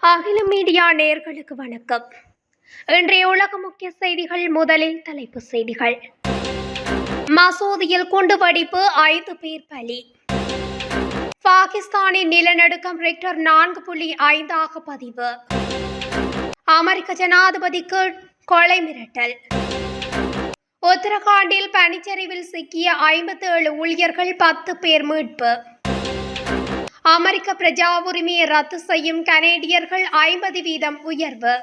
அகில மீடியா நேயர்களுக்கு வணக்கம். இன்றைய உலக முக்கிய செய்திகள். முதலில் தலைப்புச் செய்திகள். மசூதியில் குண்டுவெடிப்பு, 5 பேர் பலி. பாகிஸ்தானின் நிலநடுக்கம் ரெக்டர் 4.5 பதிவு. அமெரிக்க ஜனாதிபதிக்கு கொலை மிரட்டல். உத்தரகாண்டில் பனிச்சரிவில் சிக்கிய 57 ஊழியர்கள், 10 பேர் மீட்பு. அமெரிக்க பிரஜா உரிமையை ரத்து செய்யும் கனேடியர்கள் 50% உயர்வு.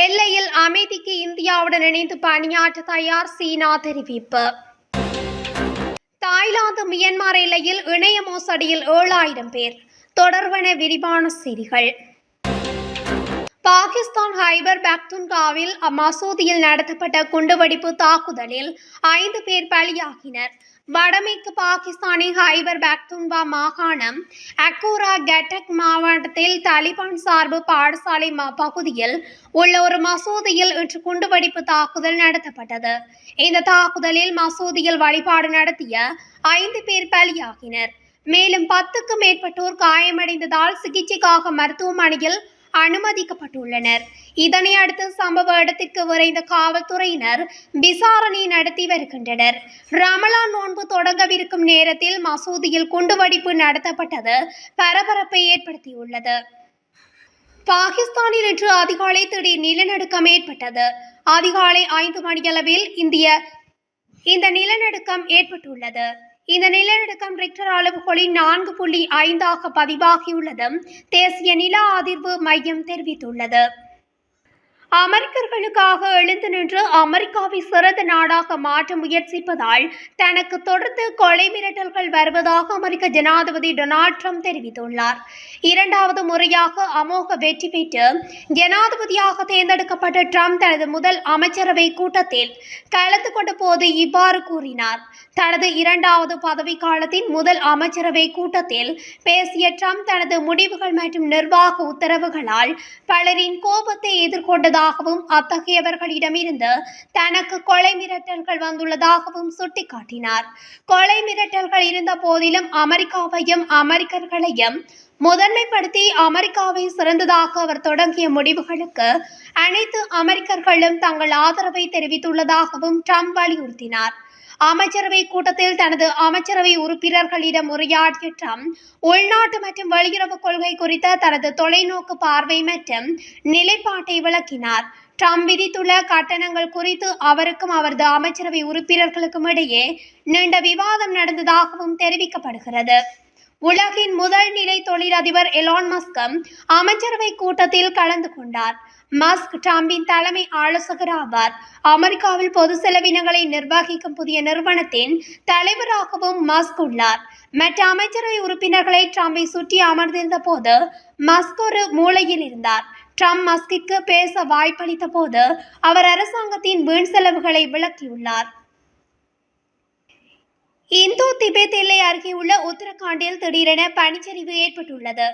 எல்லையில் அமைதிக்கு இந்தியாவுடன் இணைந்து பணியாற்ற தயார், சீனா தெரிவிப்பு. தாய்லாந்து மியன்மார் எல்லையில் இணைய மோசடியில் 7000 பேர். தொடர்பான விரிவான செய்திகள். பாகிஸ்தான் ஹைபர் பக்துன்காவில் மசூதியில் நடத்தப்பட்ட குண்டுவெடிப்பு தாக்குதலில் 5 பேர் பலியாகினர். வடமேற்கு பாகிஸ்தானின் ஹைபர் பக்துன்வா மாகாணம் அக்கோரா கட்டக் மாவட்டத்தில் தாலிபான் சார்பு பாடசாலை பகுதியில் உள்ள ஒரு மசூதியில் இன்று குண்டுவெடிப்பு தாக்குதல் நடத்தப்பட்டது. இந்த தாக்குதலில் மசூதியில் வழிபாடு நடத்திய 5 பேர் பலியாகினர். மேலும் 10க்கும் மேற்பட்டோர் காயமடைந்ததால் சிகிச்சைக்காக மருத்துவமனையில் அனுமதிக்கப்பட்டுள்ளனர். இதனை அடுத்து சம்பவ இடத்திற்கு விரைந்த காவல்துறையினர் விசாரணை நடத்தி வருகின்றனர். ரமலான் நோன்பு தொடங்கவிருக்கும் நேரத்தில் மசூதியில் குண்டுவெடிப்பு நடத்தப்பட்டது பரபரப்பை ஏற்படுத்தியுள்ளது. பாகிஸ்தானில் இன்று அதிகாலை திடீர் நிலநடுக்கம் ஏற்பட்டது. அதிகாலை 5 மணியளவில் இந்த நிலநடுக்கம் ஏற்பட்டுள்ளது. இந்த நிலநடுக்கம் ரெக்டர் அளவுகோலில் 4.5 பதிவாகியுள்ளது தேசிய நில அதிர்வு மையம் தெரிவித்துள்ளது. அமெரிக்கர்களுக்காக எழுந்து நின்று அமெரிக்காவை சிறந்த நாடாக மாற்ற முயற்சிப்பதால் தனக்கு தொடர்ந்து கொலை மிரட்டல்கள் வருவதாக அமெரிக்க ஜனாதிபதி டொனால்ட் ட்ரம்ப் தெரிவித்துள்ளார். 2வது முறையாக அமோக வெற்றி பெற்று ஜனாதிபதியாக தேர்ந்தெடுக்கப்பட்ட ட்ரம்ப் தனது முதல் அமைச்சரவை கூட்டத்தில் கலந்து கொண்ட போது இவ்வாறு கூறினார். தனது 2வது பதவிக்காலத்தின் முதல் அமைச்சரவை கூட்டத்தில் பேசிய ட்ரம்ப் தனது முடிவுகள் மற்றும் நிர்வாக உத்தரவுகளால் பலரின் கோபத்தை எதிர்கொண்டதாகவும் அத்தகையவர்களிடமிருந்து தனக்கு கொலை மிரட்டல்கள் வந்துள்ளதாகவும் சுட்டிக்காட்டினார். கொலை மிரட்டல்கள் இருந்த போதிலும் அமெரிக்காவையும் அமெரிக்கர்களையும் முதன்மைப்படுத்தி அமெரிக்காவை சிறந்ததாக அவர் தொடங்கிய முடிவுகளுக்கு அனைத்து அமெரிக்கர்களும் தங்கள் ஆதரவை தெரிவித்துள்ளதாகவும் ட்ரம்ப் வலியுறுத்தினார். அமைச்சரவை கூட்டத்தில் தனது அமைச்சரவை உறுப்பினர்களிடம் உரையாற்றிய ட்ரம்ப் உள்நாட்டு மற்றும் வெளியுறவு கொள்கை குறித்த தனது தொலைநோக்கு பார்வை மற்றும் நிலைப்பாட்டை விளக்கினார். ட்ரம்ப் விதித்துள்ள கட்டணங்கள் குறித்து அவருக்கும் அவரது அமைச்சரவை உறுப்பினர்களுக்கும் இடையே நீண்ட விவாதம் நடந்ததாகவும் தெரிவிக்கப்படுகிறது. உலகின் முதல் நிலை தொழிலதிபர் எலான் மஸ்கும் அமைச்சரவை கூட்டத்தில் கலந்து கொண்டார். மஸ்க் ட்ரம்பின் தலைமை ஆலோசகர் ஆவார். அமெரிக்காவில் பொது செலவினங்களை நிர்வகிக்கும் புதிய நிறுவனத்தின் தலைவராகவும் மஸ்க் உள்ளார். மற்ற அமைச்சரவை உறுப்பினர்களை ட்ரம்பை சுற்றி அமர்ந்திருந்த போது மஸ்க் ஒரு மூலையில் இருந்தார். ட்ரம்ப் மஸ்கிற்கு பேச வாய்ப்பளித்த போது அவர் அரசாங்கத்தின் வீண் செலவுகளை விளக்கியுள்ளார். இந்தோ திபெத் எல்லை அருகே உள்ள உத்தரகாண்டில் திடீரென பனிச்சரிவு ஏற்பட்டுள்ளது.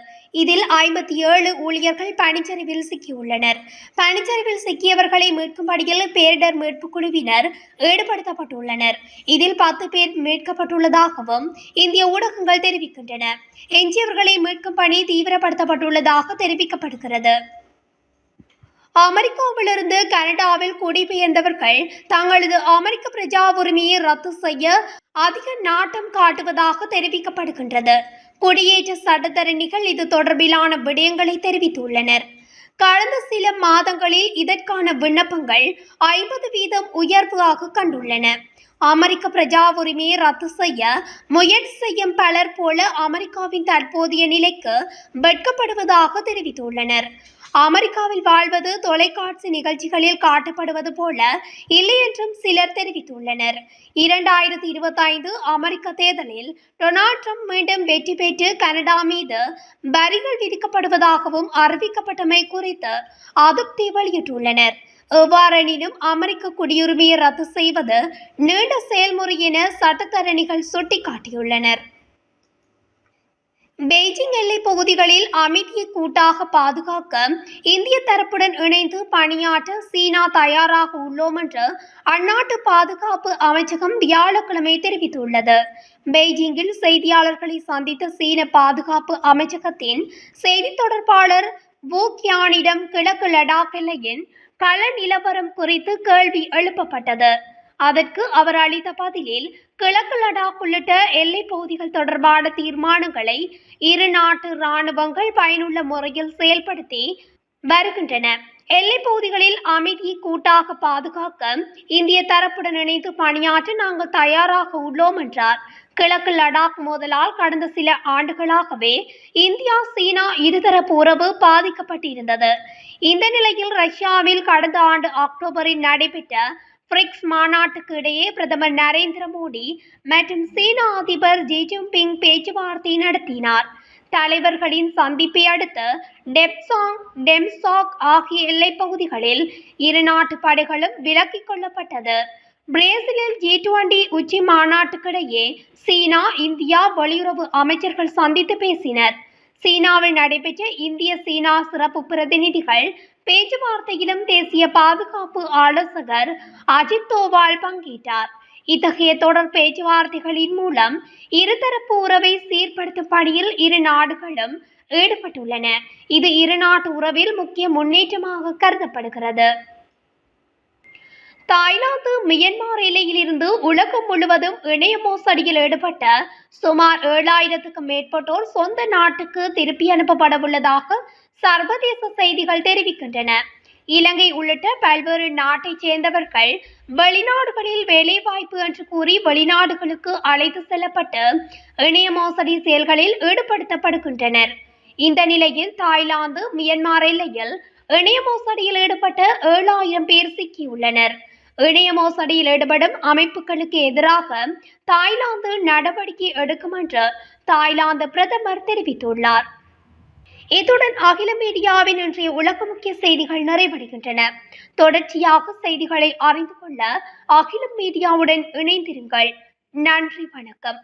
இதில் 57 ஊழியர்கள் பனிச்சரிவில் சிக்கியுள்ளனர். பனிச்சரிவில் சிக்கியவர்களை மீட்கும் பணியில் பேரிடர் மீட்பு குழுவினர் ஈடுபடுத்தப்பட்டுள்ளனர். இதில் 10 பேர் மீட்கப்பட்டுள்ளதாகவும் இந்திய ஊடகங்கள் தெரிவிக்கின்றன. எஞ்சியவர்களை மீட்கும் பணி தீவிரப்படுத்தப்பட்டுள்ளதாக தெரிவிக்கப்படுகிறது. அமெரிக்காவிலிருந்து கனடாவில் குடிபெயர்ந்தவர்கள் தங்களது அமெரிக்க பிரஜா உரிமையை ரத்து செய்ய அதிக நாட்டம் காட்டுவதாக தெரிவிக்கப்படுகின்றது. குடியேற்ற சட்டத்தரணிகள் இது தொடர்பிலான விடயங்களை தெரிவித்துள்ளனர். கடந்த சில மாதங்களில் இதற்கான விண்ணப்பங்கள் 50% உயர்வாக கண்டுள்ளன. அமெரிக்க பிரஜா உரிமையை ரத்து செய்ய முயற்சி செய்யும் பலர் போல அமெரிக்காவின் தற்போதைய நிலைக்கு வெட்கப்படுவதாக தெரிவித்துள்ளனர். அமெரிக்காவில் வாழ்வது தொலைக்காட்சி நிகழ்ச்சிகளில் காட்டப்படுவது போல இல்லை என்றும் சிலர் தெரிவித்துள்ளனர். 2025 அமெரிக்க தேர்தலில் டொனால்ட் ட்ரம்ப் மீண்டும் வெற்றி பெற்று கனடா மீது வரிகள் விதிக்கப்படுவதாகவும் அறிவிக்கப்பட்டமை குறித்து அதிருப்தி வெளியிட்டுள்ளனர். எவ்வாறெனினும் அமெரிக்க குடியுரிமையை ரத்து செய்வது நீண்ட செயல்முறை என சட்டத்தரணிகள் சுட்டிக்காட்டியுள்ளனர். பெய்ஜிங் எல்லைப் பகுதிகளில் அமைதியை கூட்டாக பாதுகாக்க இந்திய தரப்புடன் இணைந்து பணியாற்ற சீனா தயாராக உள்ளோம் என்று அந்நாட்டு பாதுகாப்பு அமைச்சகம் வியாழக்கிழமை தெரிவித்துள்ளது. பெய்ஜிங்கில் செய்தியாளர்களை சந்தித்த சீன பாதுகாப்பு அமைச்சகத்தின் செய்தித் தொடர்பாளர் வு கியானிடம் கிழக்கு லடாக் எல்லையின் கள நிலவரம் குறித்து கேள்வி எழுப்பப்பட்டது. அதற்கு அவர் அளித்த பதிலில், கிழக்கு லடாக் உள்ளிட்ட எல்லைப் பகுதிகள் தொடர்பான தீர்மானங்களை இரு நாட்டு இராணுவங்கள் பயனுள்ள முறையில் செயல்படுத்தி வருகின்றன. எல்லைப் பகுதிகளில் அமைதியை கூட்டாக பாதுகாக்க இந்திய தரப்புடன் இணைந்து பணியாற்ற நாங்கள் தயாராக உள்ளோம் என்றார். கிழக்கு லடாக் மோதலால் கடந்த சில ஆண்டுகளாகவே இந்தியா சீனா இருதரப்பு உறவு பாதிக்கப்பட்டிருந்தது. இந்த நிலையில் ரஷ்யாவில் கடந்த ஆண்டு அக்டோபரில் நடைபெற்ற பிரிக்ஸ் மாநாட்டுக்கு இடையே பிரதமர் நரேந்திர மோடி மற்றும் சீன அதிபர் ஜி ஜின்பிங் பேச்சுவார்த்தை நடத்தினார். தலைவர்களின் சந்திப்பை அடுத்து டெப்சாங், டெம்சாக் ஆகிய எல்லைப் பகுதிகளில் இரு நாட்டு படைகளும் விலக்கிக் கொள்ளப்பட்டது. பிரேசிலில் G20 உச்சி மாநாட்டுக்கிடையே சீனா, இந்தியா வெளியுறவு அமைச்சர்கள் சந்தித்து பேசினர். சீனாவில் நடைபெற்ற இந்திய சீனா சிறப்பு பிரதிநிதிகள் பேச்சுவார்த்தையிலும் தேசிய பாதுகாப்பு ஆலோசகர் அஜித் தோவால் பங்கேற்றார். இத்தகைய தொடர் பேச்சுவார்த்தைகளின் மூலம் இருதரப்பு உறவை சீர்படுத்தும் பணியில் இரு நாடுகளும் ஈடுபட்டுள்ளன. இது இரு நாட்டு உறவில் முக்கிய முன்னேற்றமாக கருதப்படுகிறது. தாய்லாந்து மியன்மார் எல்லையிலிருந்து உலகம் முழுவதும் இணைய மோசடியில் ஈடுபட்ட சுமார் 7000க்கும் மேற்பட்டோர் சொந்த நாட்டுக்கு திருப்பி அனுப்பப்படவுள்ளதாக சர்வதேச செய்திகள் தெரிவிக்கின்றன. இலங்கை உள்ளிட்ட பல்வேறு நாட்டைச் சேர்ந்தவர்கள் வெளிநாடுகளில் வேலைவாய்ப்பு என்று கூறி வெளிநாடுகளுக்கு அழைத்து செல்லப்பட்டு இணைய மோசடி செயல்களில் ஈடுபடுத்தப்படுகின்றனர். இந்த நிலையில் தாய்லாந்து மியன்மார் எல்லையில் இணைய மோசடியில் ஈடுபட்ட 7000 பேர் சிக்கியுள்ளனர். இணைய மோசடியில் ஈடுபடும் அமைப்புகளுக்கு எதிராக தாய்லாந்து நடவடிக்கை எடுக்கும் என்று தாய்லாந்து பிரதமர் தெரிவித்துள்ளார். இத்துடன் அகில மீடியாவின் இன்றைய உலக முக்கிய செய்திகள் நிறைவடைகின்றன. தொடர்ச்சியாக செய்திகளை அறிந்து கொள்ள அகில மீடியாவுடன் இணைந்திருங்கள். நன்றி, வணக்கம்.